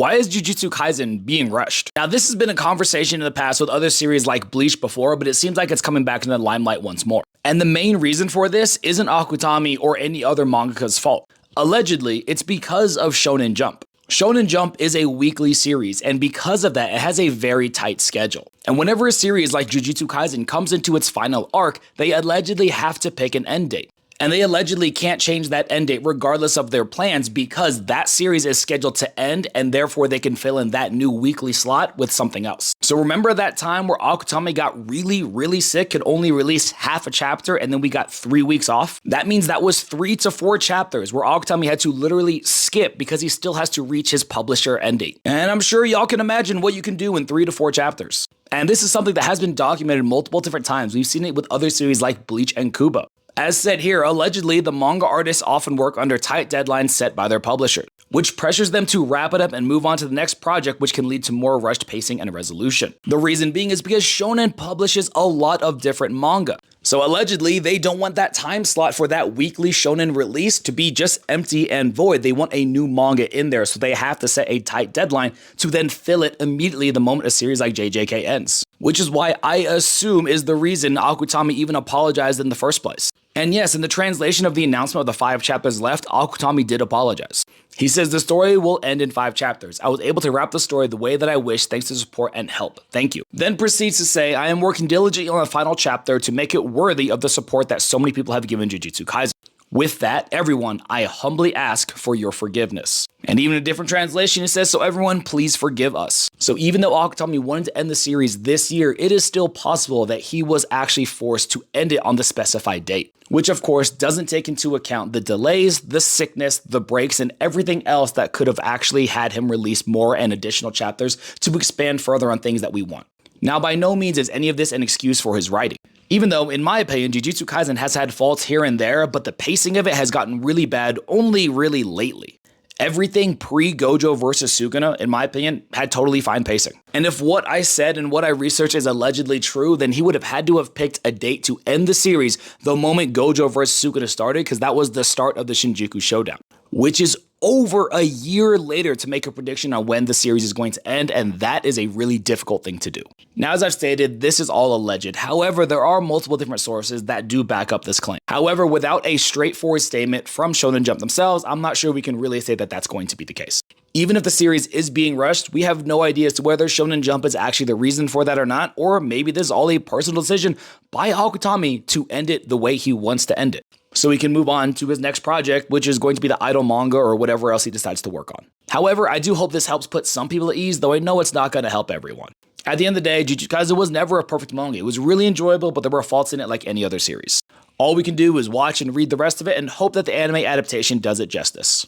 Why is Jujutsu Kaisen being rushed? Now, this has been a conversation in the past with other series like Bleach before, but it seems like it's coming back into the limelight once more. And the main reason for this isn't Akutami or any other mangaka's fault. Allegedly, it's because of Shonen Jump. Shonen Jump is a weekly series, and because of that, it has a very tight schedule. And whenever a series like Jujutsu Kaisen comes into its final arc, they allegedly have to pick an end date. And they allegedly can't change that end date regardless of their plans because that series is scheduled to end and therefore they can fill in that new weekly slot with something else. So remember that time where Akutami got really sick, could only release half a chapter, and then we got 3 weeks off? That means that was 3 to 4 chapters where Akutami had to literally skip because he still has to reach his publisher end date. And I'm sure y'all can imagine what you can do in 3 to 4 chapters. And this is something that has been documented multiple different times. We've seen it with other series like Bleach and Kubo. As said here, allegedly, the manga artists often work under tight deadlines set by their publisher, which pressures them to wrap it up and move on to the next project, which can lead to more rushed pacing and resolution. The reason being is because Shonen publishes a lot of different manga. So allegedly, they don't want that time slot for that weekly Shonen release to be just empty and void. They want a new manga in there, so they have to set a tight deadline to then fill it immediately the moment a series like JJK ends. Which is why I assume is the reason Akutami even apologized in the first place. And yes, in the translation of the announcement of the 5 chapters left, Akutami did apologize. He says the story will end in 5 chapters. I was able to wrap the story the way that I wish thanks to support and help. Thank you. Then proceeds to say, I am working diligently on the final chapter to make it worthy of the support that so many people have given Jujutsu Kaisen. With that, everyone, I humbly ask for your forgiveness. And even a different translation, it says, so everyone, please forgive us. So even though Akutami wanted to end the series this year, it is still possible that he was actually forced to end it on the specified date. Which of course doesn't take into account the delays, the sickness, the breaks, and everything else that could have actually had him release more and additional chapters to expand further on things that we want. Now, by no means is any of this an excuse for his writing. Even though, in my opinion, Jujutsu Kaisen has had faults here and there, but the pacing of it has gotten really bad only really lately. Everything pre-Gojo versus Sukuna, in my opinion, had totally fine pacing. And if what I said and what I researched is allegedly true, then he would have had to have picked a date to end the series the moment Gojo versus Sukuna started, because that was the start of the Shinjuku Showdown, which is over a year later to make a prediction on when the series is going to end, and that is a really difficult thing to do. Now, as I've stated, this is all alleged. However, there are multiple different sources that do back up this claim. However, without a straightforward statement from Shonen Jump themselves, I'm not sure we can really say that that's going to be the case. Even if the series is being rushed, we have no idea as to whether Shonen Jump is actually the reason for that or not, or maybe this is all a personal decision by Akutami to end it the way he wants to end it, so he can move on to his next project, which is going to be the idol manga or whatever else he decides to work on. However, I do hope this helps put some people at ease, though I know it's not going to help everyone. At the end of the day, Jujutsu Kaisen was never a perfect manga. It was really enjoyable, but there were faults in it like any other series. All we can do is watch and read the rest of it and hope that the anime adaptation does it justice.